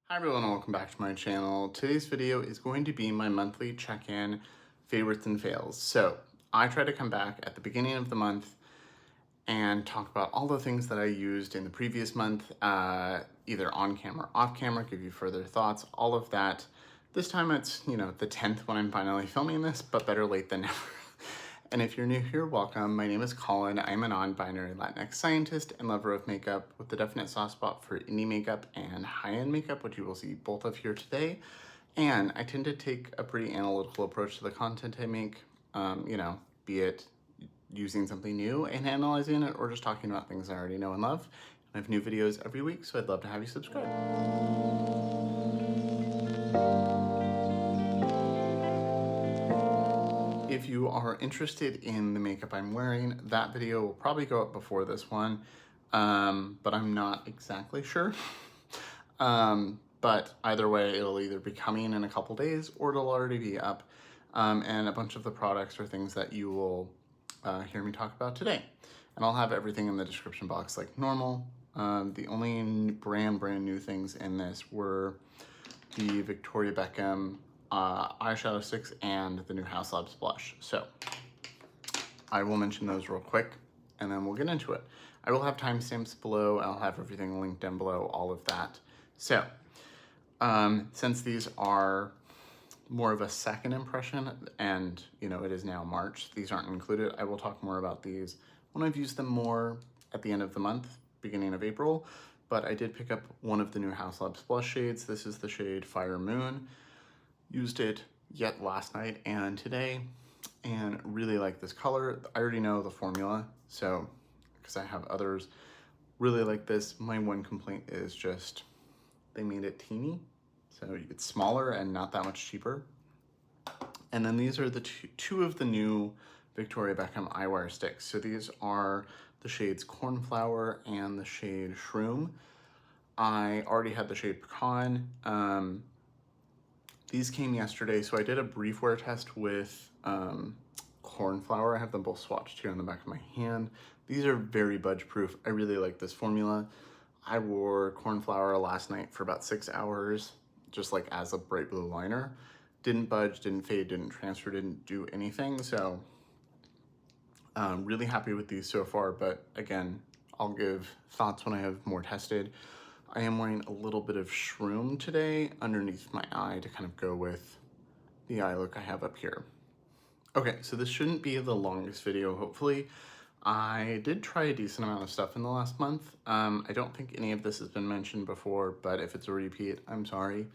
Hi everyone and welcome back to my channel. Today's video is going to be my monthly check-in favorites and fails. So I try to come back at the beginning of the month and talk about all the things that I used in the previous month, either on camera or off camera, give you further thoughts, all of that. This time it's, the 10th when I'm finally filming this, but better late than never. And if you're new here, welcome. My name is Colin. I'm a non-binary Latinx scientist and lover of makeup with a definite soft spot for indie makeup and high-end makeup, which you will see both of here today. And I tend to take a pretty analytical approach to the content I make, be it using something new and analyzing it or just talking about things I already know and love. I have new videos every week, so I'd love to have you subscribe. If you are interested in the makeup I'm wearing, that video will probably go up before this one, but I'm not exactly sure. But either way, it'll either be coming in a couple days or it'll already be up. And a bunch of the products are things that you will hear me talk about today. And I'll have everything in the description box like normal. The only brand new things in this were the Victoria Beckham eyeshadow sticks and the new Haus blush. So I will mention those real quick and then we'll get into it. I will have timestamps below. I'll have everything linked down below, all of that. So since these are more of a second impression and it is now March, these aren't included. I will talk more about these when I've used them more at the end of the month, beginning of April. But I did pick up one of the new Haus blush shades. This is the shade Fire Moon. Used it yet last night and today and really like this color. I already know the formula, so because I have others, really like this. My one complaint is just they made it teeny, so it's smaller and not that much cheaper. And then these are the two of the new Victoria Beckham eyewear sticks. So these are the shades Cornflower and the shade Shroom. I already had the shade Pecan. These came yesterday, so I did a brief wear test with Cornflower. I have them both swatched here on the back of my hand. These are very budge proof. I really like this formula. I wore Cornflower last night for about 6 hours, just like as a bright blue liner. Didn't budge, didn't fade, didn't transfer, didn't do anything. So really happy with these so far, but again, I'll give thoughts when I have more tested. I am wearing a little bit of Shroom today underneath my eye to kind of go with the eye look I have up here. Okay, so this shouldn't be the longest video, hopefully. I did try a decent amount of stuff in the last month. I don't think any of this has been mentioned before, but if it's a repeat, I'm sorry.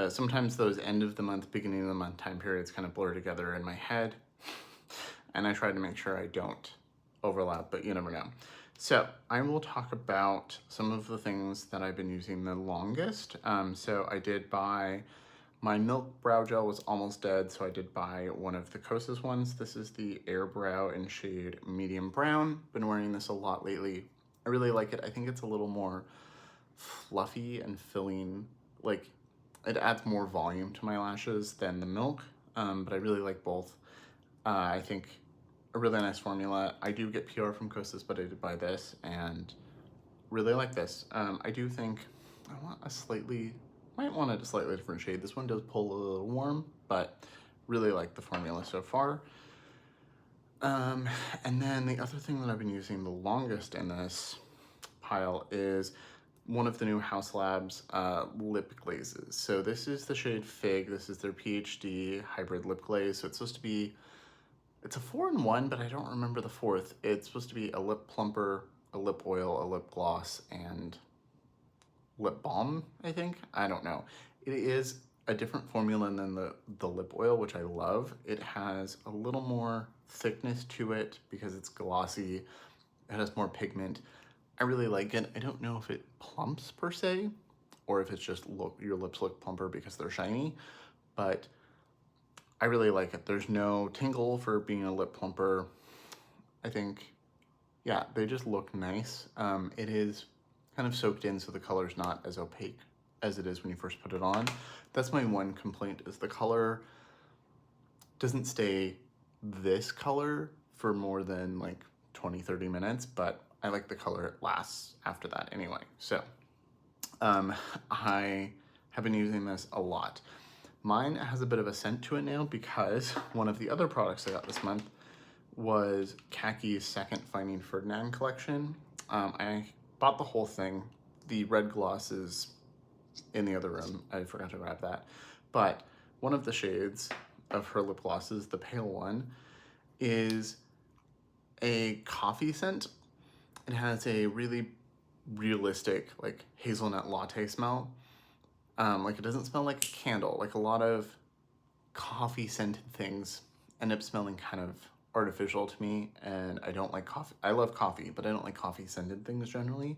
Sometimes those end of the month, beginning of the month time periods kind of blur together in my head, and I try to make sure I don't overlap, but you never know. So I will talk about some of the things that I've been using the longest. So I did buy, my Milk Brow Gel was almost dead, so I did buy one of the Kosas ones. This is the Air Brow in shade Medium Brown. Been wearing this a lot lately. I really like it. I think it's a little more fluffy and filling, like it adds more volume to my lashes than the Milk, but I really like both. I think a really nice formula. I do get PR from Kosas, but I did buy this and really like this. I do think I might want a slightly different shade. This one does pull a little warm, but really like the formula so far. And then the other thing that I've been using the longest in this pile is one of the new Haus lip glazes. So this is the shade Fig. This is their PhD hybrid lip glaze. So it's supposed to be, it's a 4-in-1, but I don't remember the fourth. It's supposed to be a lip plumper, a lip oil, a lip gloss, and lip balm, I think. I don't know. It is a different formula than the lip oil, which I love. It has a little more thickness to it because it's glossy. It has more pigment. I really like it. I don't know if it plumps per se, or if it's just your lips look plumper because they're shiny, but I really like it. There's no tingle for being a lip plumper. I think, yeah, they just look nice. It is kind of soaked in, so the color's not as opaque as it is when you first put it on. That's my one complaint, is the color doesn't stay this color for more than like 20-30 minutes, but I like the color it lasts after that anyway. So I have been using this a lot. Mine has a bit of a scent to it now because one of the other products I got this month was Khaki's second Finding Ferdinand collection. I bought the whole thing. The red gloss is in the other room. I forgot to grab that. But one of the shades of her lip glosses, the pale one, is a coffee scent. It has a really realistic, like, hazelnut latte smell. Like, it doesn't smell like a candle. Like, a lot of coffee scented things end up smelling kind of artificial to me, and I don't like coffee. I love coffee, but I don't like coffee scented things generally.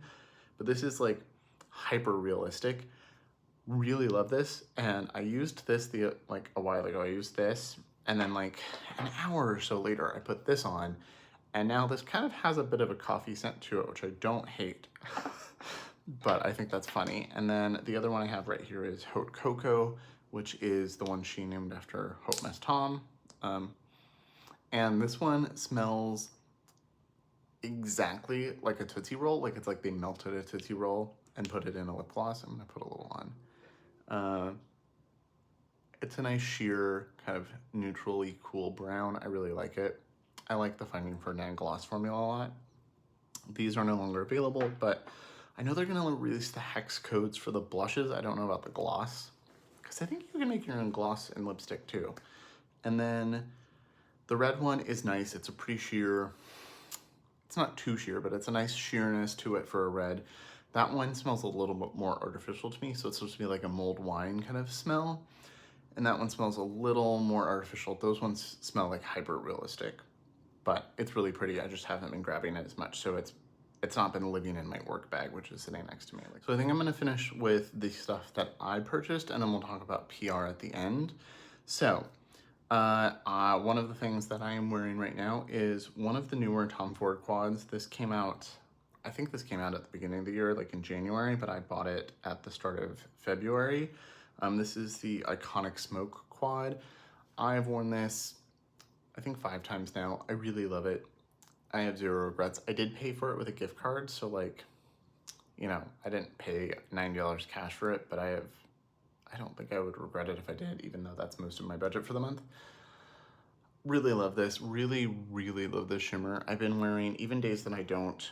But this is like hyper realistic. Really love this, and I used this like a while ago. I used this, and then like an hour or so later, I put this on, and now this kind of has a bit of a coffee scent to it, which I don't hate, but I think that's funny. And then the other one I have right here is Haute Cocoa, which is the one she named after Haute Miss Tom. And this one smells exactly like a Tootsie Roll. Like, it's like they melted a Tootsie Roll and put it in a lip gloss. I'm gonna put a little on. It's a nice sheer, kind of neutrally cool brown. I really like it. I like the Finding Ferdinand gloss formula a lot. These are no longer available, but I know they're gonna release the hex codes for the blushes. I don't know about the gloss, because I think you can make your own gloss and lipstick too. And then the red one is nice. It's a pretty sheer. It's not too sheer, but it's a nice sheerness to it for a red. That one smells a little bit more artificial to me, so it's supposed to be like a mulled wine kind of smell. And that one smells a little more artificial. Those ones smell like hyper realistic, but it's really pretty. I just haven't been grabbing it as much, so it's not been living in my work bag, which is sitting next to me. So I think I'm gonna finish with the stuff that I purchased, and then we'll talk about PR at the end. So one of the things that I am wearing right now is one of the newer Tom Ford quads. This came out, I think this came out at the beginning of the year, like in January, but I bought it at the start of February. This is the iconic Smoke quad. I've worn this, I think 5 times now. I really love it. I have zero regrets. I did pay for it with a gift card, so like, you know, I didn't pay $90 cash for it, but I don't think I would regret it if I did, even though that's most of my budget for the month. Really love this. Really, really love this shimmer. I've been wearing, even days that I don't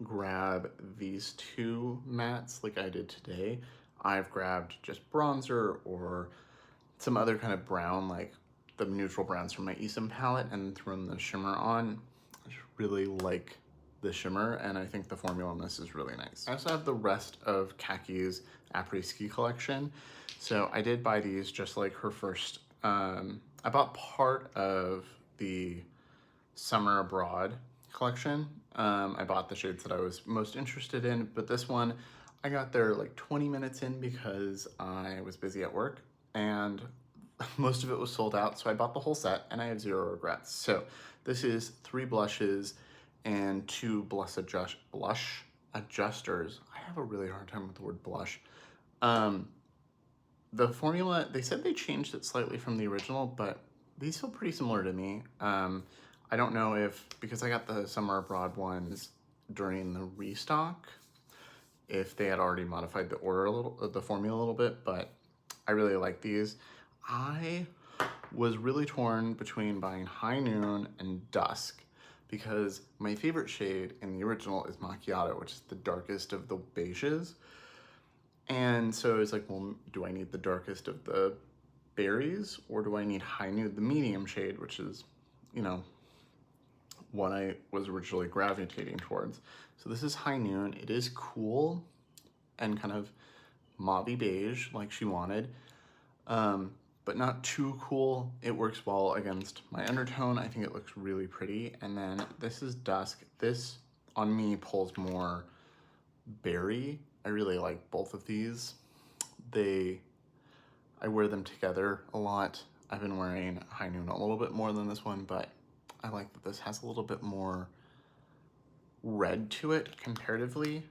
grab these 2 mattes like I did today, I've grabbed just bronzer or some other kind of brown, like the neutral browns from my ESUM palette, and thrown the shimmer on. I just really like the shimmer, and I think the formula on this is really nice. I also have the rest of Khaki's Apres Ski collection. So I did buy these just like her first, I bought part of the Summer Abroad collection. I bought the shades that I was most interested in, but this one, I got there like 20 minutes in because I was busy at work, and most of it was sold out, so I bought the whole set, and I have zero regrets. So this is 3 blushes and 2 blush adjusters. I have a really hard time with the word blush. The formula, they said they changed it slightly from the original, but these feel pretty similar to me. I don't know if, because I got the Summer Abroad ones during the restock, if they had already modified the order a little, the formula a little bit, but I really like these. I was really torn between buying High Noon and Dusk, because my favorite shade in the original is Macchiato, which is the darkest of the beiges. And so it's like, well, do I need the darkest of the berries, or do I need High Nude, the medium shade, which is, you know, what I was originally gravitating towards. So this is High Noon. It is cool and kind of mauvey beige like she wanted, but not too cool. It works well against my undertone. I think it looks really pretty. And then this is Dusk. This on me pulls more berry. I really like both of these. I wear them together a lot. I've been wearing High Noon a little bit more than this one, but I like that this has a little bit more red to it comparatively,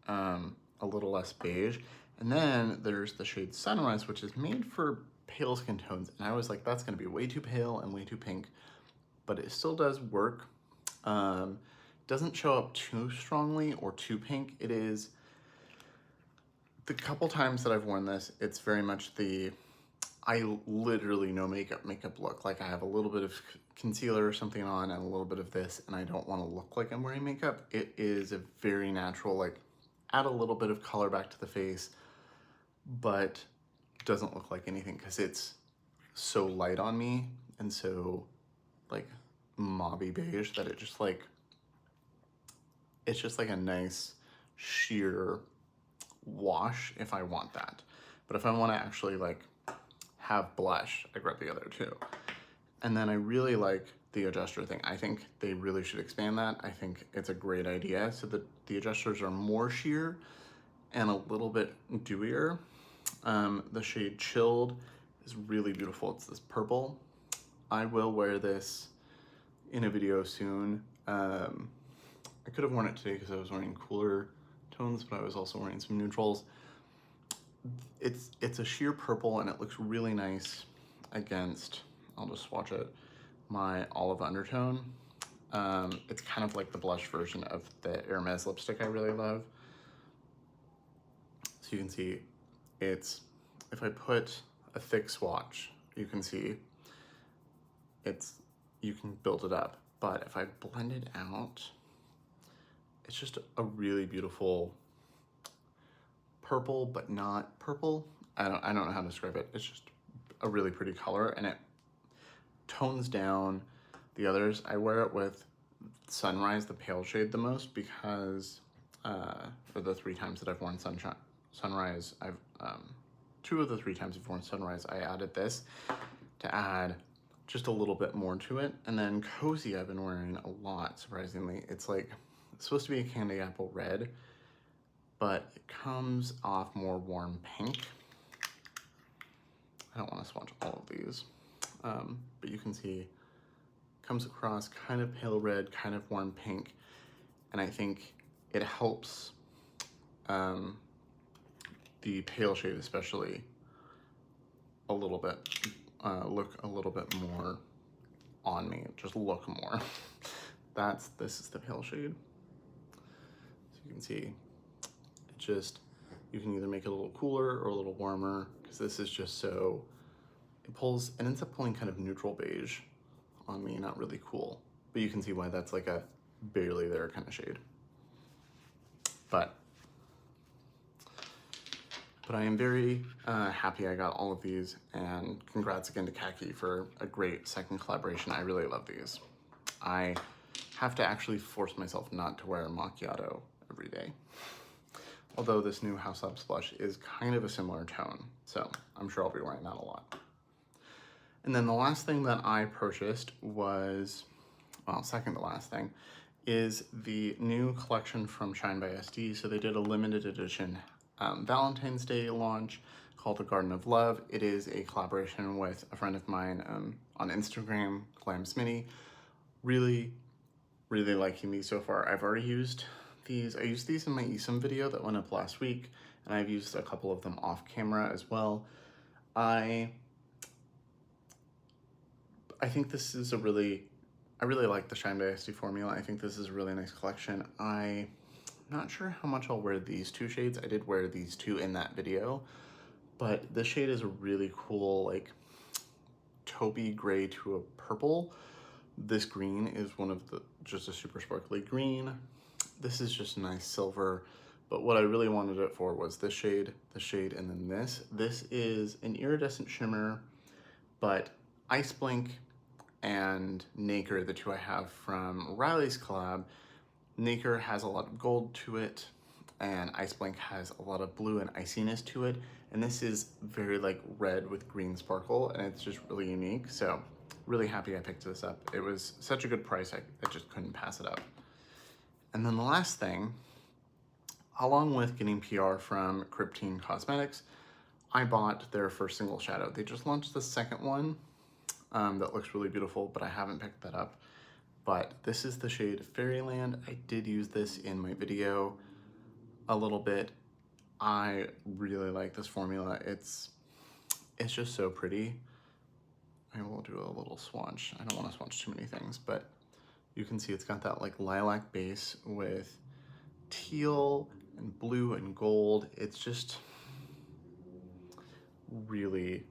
a little less beige. And then there's the shade Sunrise, which is made for pale skin tones, and I was like, that's gonna be way too pale and way too pink, but it still does work. Doesn't show up too strongly or too pink. It is the couple times that I've worn this, it's very much the, I literally no makeup look. Like I have a little bit of concealer or something on and a little bit of this, and I don't want to look like I'm wearing makeup. It is a very natural, like add a little bit of color back to the face, but doesn't look like anything because it's so light on me and so like mauvey beige that it just like, it's just like a nice sheer wash if I want that. But if I want to actually like have blush, I grab the other two. And then I really like the adjuster thing. I think they really should expand that. I think it's a great idea. So the adjusters are more sheer and a little bit dewier. The shade Chilled is really beautiful. It's this purple. I will wear this in a video soon. I could have worn it today because I was wearing cooler tones, but I was also wearing some neutrals. It's a sheer purple and it looks really nice against, I'll just swatch it, my olive undertone. It's kind of like the blush version of the Hermes lipstick I really love. So you can see it's, if I put a thick swatch, you can see it's, you can build it up. But if I blend it out, it's just a really beautiful purple, but not purple. I don't know how to describe it. It's just a really pretty color and it tones down the others. I wear it with Sunrise, the pale shade, the most because for the 3 times that I've worn Sunrise, I've 2 of the 3 times I've worn Sunrise, I added this to add just a little bit more to it. And then Cozy I've been wearing a lot, surprisingly. It's like, it's supposed to be a candy apple red, but it comes off more warm pink. I don't want to swatch all of these, but you can see it comes across kind of pale red, kind of warm pink, and I think it helps the pale shade especially a little bit, look a little bit more on me, just look more. This is the pale shade. So you can see, just, you can either make it a little cooler or a little warmer because this is just so, it ends up pulling kind of neutral beige on me, not really cool. But you can see why that's like a barely there kind of shade. But I am very happy I got all of these, and congrats again to Khaki for a great second collaboration. I really love these. I have to actually force myself not to wear a macchiato every day. Although this new Haus blush is kind of a similar tone, so I'm sure I'll be wearing that a lot. And then the last thing that I purchased was, well, second to last thing, is the new collection from Shine by SD. So they did a limited edition Valentine's Day launch called The Garden of Love. It is a collaboration with a friend of mine on Instagram, Glamsmitty. Really, really liking these so far. I've already used these. I used these in my ESUM video that went up last week, and I've used a couple of them off camera as well. I think this is I really like the Shine by SD formula. I think this is a really nice collection. I'm not sure how much I'll wear these 2 shades. I did wear these 2 in that video, but this shade is a really cool, like taupey gray to a purple. This green is just a super sparkly green. This is just nice silver, but what I really wanted it for was this shade, and then this. This is an iridescent shimmer, but Ice Blink and Nacre, the 2 I have from Riley's collab, Nacre has a lot of gold to it, and Ice Blink has a lot of blue and iciness to it, and this is very like red with green sparkle, and it's just really unique. So really happy I picked this up. It was such a good price, I just couldn't pass it up. And then the last thing, along with getting PR from Kryptein Cosmetics, I bought their first single shadow. They just launched the second one that looks really beautiful, but I haven't picked that up. But this is the shade Fairyland. I did use this in my video a little bit. I really like this formula. It's just so pretty. I will do a little swatch. I don't want to swatch too many things, but you can see it's got that like lilac base with teal and blue and gold. It's just, really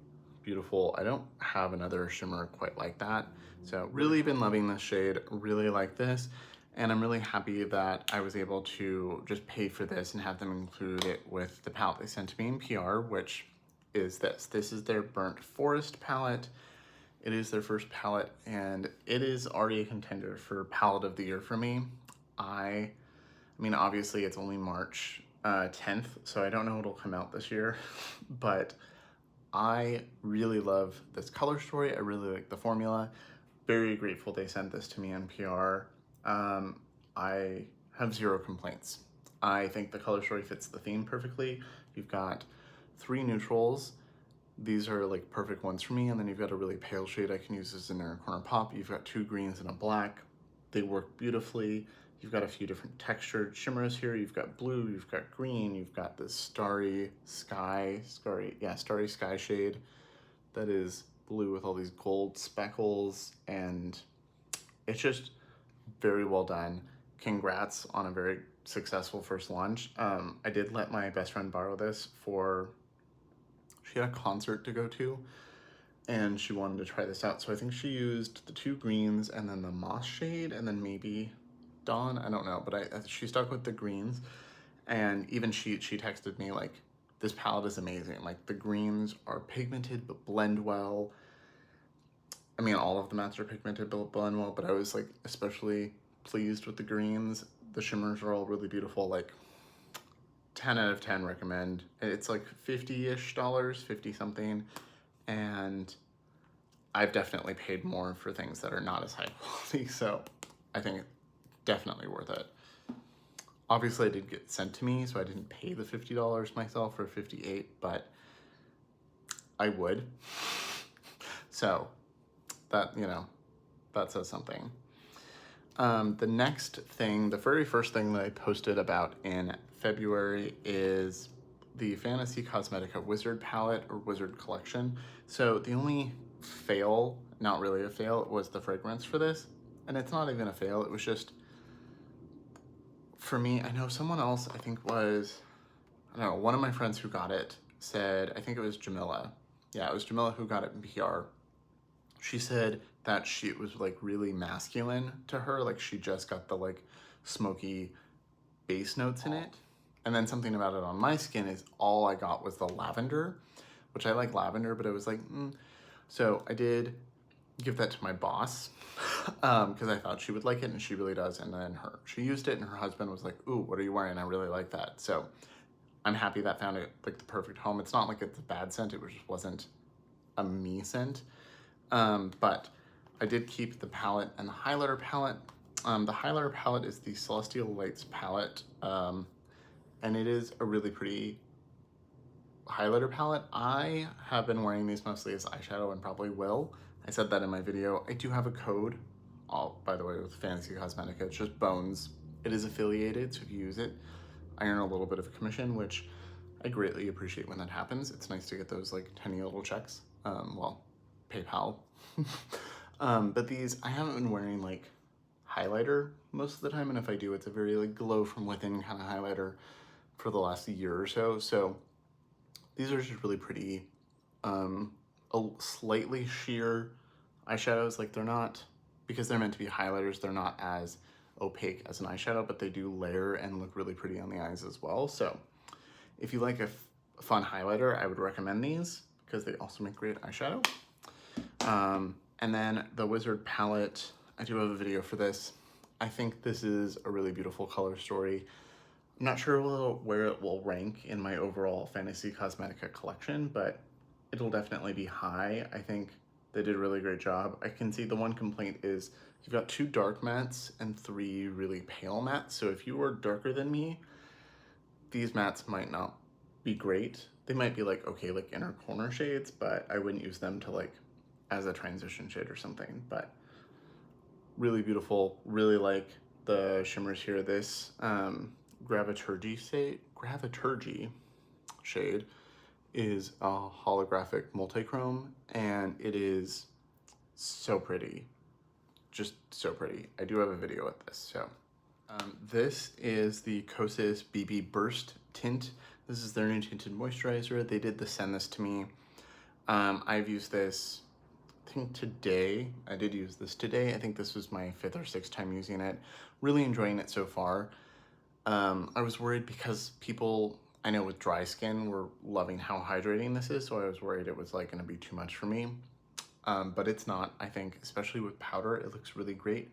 beautiful. I don't have another shimmer quite like that. So really been loving this shade, really like this. And I'm really happy that I was able to just pay for this and have them include it with the palette they sent to me in PR, which is this. This is their Burnt Forest palette. It is their first palette, and it is already a contender for palette of the year for me. I mean, obviously it's only March 10th, so I don't know what'll come out this year, but I really love this color story. I really like the formula. Very grateful they sent this to me in PR. I have zero complaints. I think the color story fits the theme perfectly. You've got 3 neutrals. These are like perfect ones for me, and then you've got a really pale shade I can use as an inner corner pop. You've got 2 greens and a black. They work beautifully. You've got a few different textured shimmers here. You've got blue, you've got green, you've got this starry sky shade that is blue with all these gold speckles, and it's just very well done. Congrats on a very successful first launch. I did let my best friend borrow this for, she had a concert to go to, and she wanted to try this out. So I think she used the 2 greens and then the moss shade and then maybe Dawn, I don't know, but she stuck with the greens. And even she texted me like, this palette is amazing. Like the greens are pigmented but blend well. I mean, all of the mattes are pigmented but blend well, but I was like especially pleased with the greens. The shimmers are all really beautiful. Like 10 out of 10 recommend. It's like $50-ish, 50 something. And I've definitely paid more for things that are not as high quality. So I think definitely worth it. Obviously I did get sent to me, so I didn't pay the $50 myself for 58, but I would. So that, you know, that says something. The next thing, the very first thing that I posted about in February is the Fantasy Cosmetica Wizard palette or Wizard collection. So the only fail, not really a fail, was the fragrance for this. And it's not even a fail, it was just, for me, I know someone else, I think was, I don't know, one of my friends who got it said, I think it was Jamila. Yeah, it was Jamila who got it in PR. She said that it was like really masculine to her, like she just got the like smoky base notes in it. And then something about it on my skin is all I got was the lavender, which I like lavender, but it was like, So I did give that to my boss because I thought she would like it, and she really does. And then she used it, and her husband was like, ooh, what are you wearing? I really like that. So I'm happy that found it like the perfect home. It's not like it's a bad scent, it just wasn't a me scent. But I did keep the palette and the highlighter palette. The highlighter palette is the Celestial Lights palette, and it is a really pretty highlighter palette. I have been wearing these mostly as eyeshadow and probably will. I said that in my video. I do have a code, by the way, with Fantasy Cosmetica. It's just Bones. It is affiliated, so if you use it, I earn a little bit of a commission, which I greatly appreciate when that happens. It's nice to get those like tiny little checks. Well, PayPal. But these, I haven't been wearing like highlighter most of the time, and if I do, it's a very like glow from within kind of highlighter for the last year or so. So these are just really pretty, a slightly sheer eyeshadows. Like they're not, because they're meant to be highlighters, they're not as opaque as an eyeshadow, but they do layer and look really pretty on the eyes as well. So if you like a fun highlighter, I would recommend these because they also make great eyeshadow. And then the Wizard palette, I do have a video for this. I think this is a really beautiful color story. I'm not sure where it will rank in my overall Fantasy Cosmetica collection, but it'll definitely be high. I think they did a really great job. I can see the one complaint is you've got 2 dark mattes and 3 really pale mattes. So if you were darker than me, these mattes might not be great. They might be like, okay, like inner corner shades, but I wouldn't use them to like as a transition shade or something. But really beautiful, really like the shimmers here. This Graviturgy shade is a holographic multi-chrome, and it is so pretty, just so pretty. I do have a video of this. So this is the Kosas BB Burst tint. This is their new tinted moisturizer. They did send this to me. I've used this, I think today. I did use this today. I think this was my 5th or 6th time using it. Really enjoying it so far. I was worried because people I know with dry skin were loving how hydrating this is, so I was worried it was like going to be too much for me. But it's not. I think, especially with powder, it looks really great.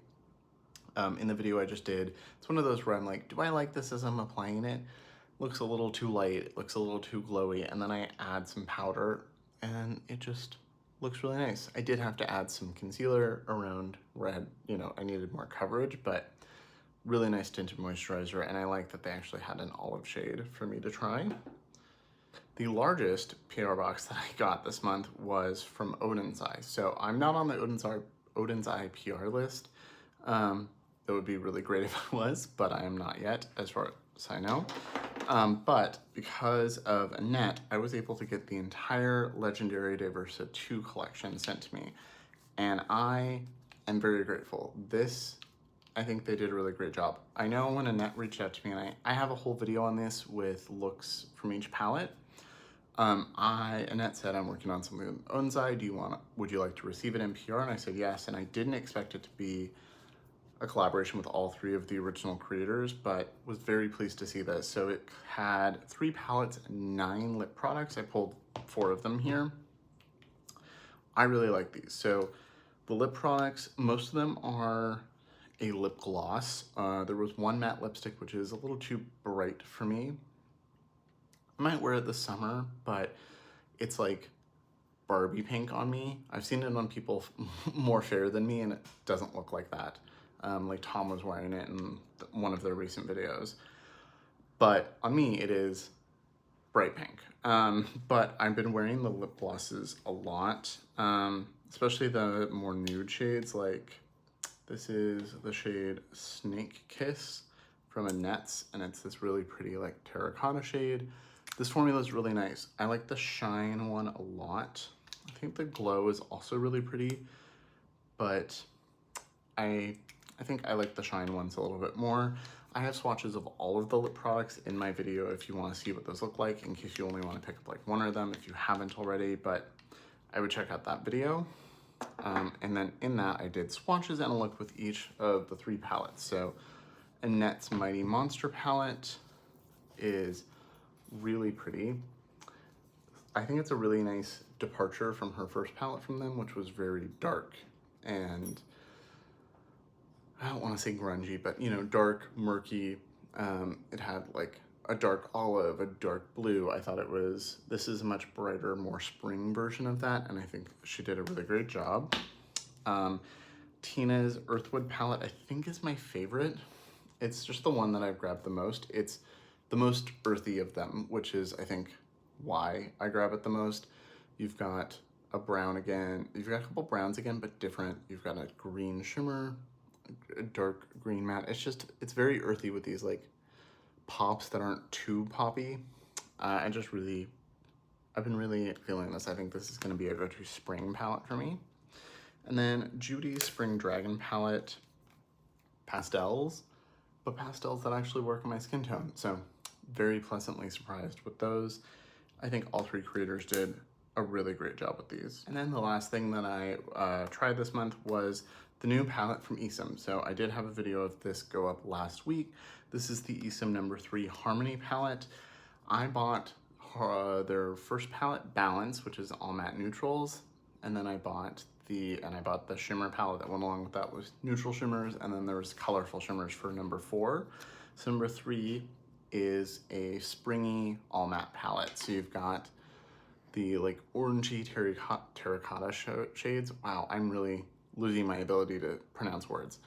In the video I just did, it's one of those where I'm like, do I like this as I'm applying it? Looks a little too light, it looks a little too glowy, and then I add some powder and it just looks really nice. I did have to add some concealer around where I needed more coverage, but really nice tinted moisturizer, and I like that they actually had an olive shade for me to try. The largest PR box that I got this month was from Oden's Eye. So I'm not on the Oden's Eye PR list. It would be really great if I was, but I am not yet, as far as I know. But because of Annette, I was able to get the entire Legendary Diversa II collection sent to me, and I am very grateful. I think they did a really great job. I know when Annette reached out to me, and I have a whole video on this with looks from each palette. Annette said, I'm working on something with Oden's Eye. Would you like to receive it in PR? And I said yes, and I didn't expect it to be a collaboration with all 3 of the original creators, but was very pleased to see this. So it had 3 palettes and 9 lip products. I pulled 4 of them here. I really like these. So the lip products, most of them are a lip gloss. There was one matte lipstick, which is a little too bright for me. I might wear it this summer, but it's like Barbie pink on me. I've seen it on people more fair than me, and it doesn't look like that. Like Tom was wearing it in one of their recent videos. But on me, it is bright pink. But I've been wearing the lip glosses a lot, especially the more nude shades. Like this is the shade Snake Kiss from Annette's, and it's this really pretty like terracotta shade. This formula is really nice. I like the shine one a lot. I think the glow is also really pretty, but I think I like the shine ones a little bit more. I have swatches of all of the lip products in my video if you want to see what those look like, in case you only want to pick up like one of them if you haven't already, but I would check out that video. And then in that I did swatches and a look with each of the 3 palettes. So Annette's Mighty Monster palette is really pretty. I think it's a really nice departure from her first palette from them, which was very dark and I don't want to say grungy, but dark, murky. It had like a dark olive, a dark blue. I thought this is a much brighter, more spring version of that, and I think she did a really great job. Tina's Earthwood palette, I think, is my favorite. It's just the one that I've grabbed the most. It's the most earthy of them, which is, I think, why I grab it the most. You've got a brown again. You've got a couple browns again, but different. You've got a green shimmer, a dark green matte. It's very earthy with these like pops that aren't too poppy. I've been really feeling this. I think this is going to be a go-to spring palette for me. And then Judy's Spring Dragon palette, pastels, but pastels that actually work on my skin tone. So very pleasantly surprised with those. I think all 3 creators did a really great job with these. And then the last thing that I tried this month was the new palette from ESUM. So I did have a video of this go up last week. This is the ESUM No. 3 Harmony palette. I bought their first palette, Balance, which is all matte neutrals, and then I bought the shimmer palette that went along with that was neutral shimmers, and then there was colorful shimmers for No. 4. So No. 3 is a springy all matte palette. So you've got the like orangey terracotta shades. Wow, I'm really losing my ability to pronounce words.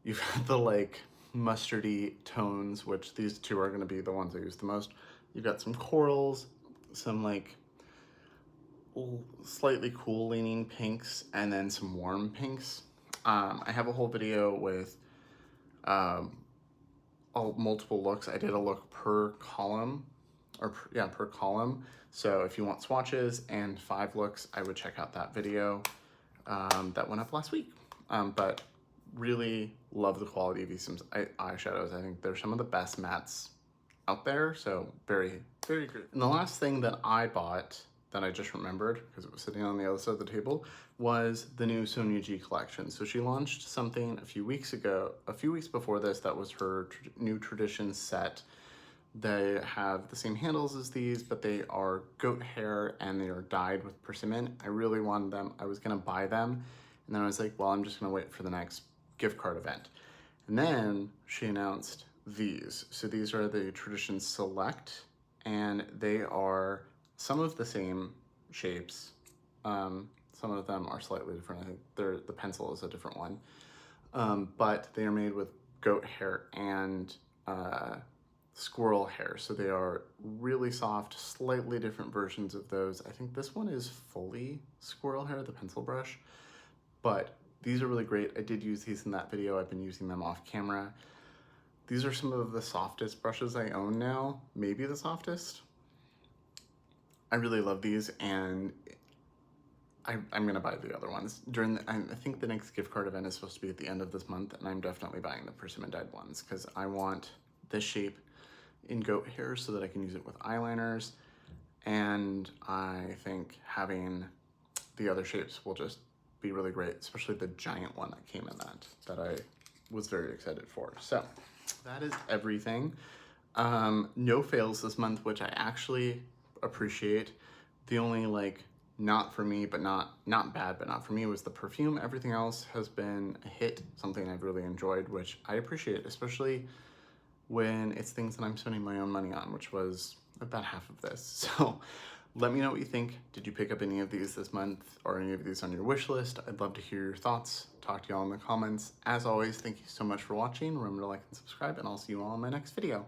You've got the like mustardy tones, which these 2 are going to be the ones I use the most. You've got some corals, some like slightly cool leaning pinks, and then some warm pinks. I have a whole video with multiple looks. I did a look per column, per column. So if you want swatches and 5 looks, I would check out that video that went up last week. But really love the quality of ESUM's eyeshadows. I think they're some of the best mattes out there. So very, very good. And the last thing that I bought that I just remembered because it was sitting on the other side of the table was the new Sonia G collection. So she launched something a few weeks before this, that was her new Tradition set. They have the same handles as these, but they are goat hair and they are dyed with persimmon. I really wanted them. I was gonna buy them, and then I was like, well, I'm just gonna wait for the next gift card event. And then she announced these. So these are the Tradition Select, and they are some of the same shapes. Some of them are slightly different. I think the pencil is a different one. But they are made with goat hair and squirrel hair. So they are really soft, slightly different versions of those. I think this one is fully squirrel hair, the pencil brush, but these are really great. I did use these in that video. I've been using them off camera. These are some of the softest brushes I own now, maybe the softest. I really love these, and I'm gonna buy the other ones. I think the next gift card event is supposed to be at the end of this month, and I'm definitely buying the persimmon dyed ones because I want this shape in goat hair so that I can use it with eyeliners, and I think having the other shapes will just be really great, especially the giant one that came in that I was very excited for. So that is everything. No fails this month, which I actually appreciate. The only not for me, but not bad, but not for me, was the perfume. Everything else has been a hit, something I've really enjoyed, which I appreciate, especially when it's things that I'm spending my own money on, which was about half of this. So let me know what you think. Did you pick up any of these this month or any of these on your wish list? I'd love to hear your thoughts. Talk to y'all in the comments. As always, thank you so much for watching. Remember to like and subscribe, and I'll see you all in my next video.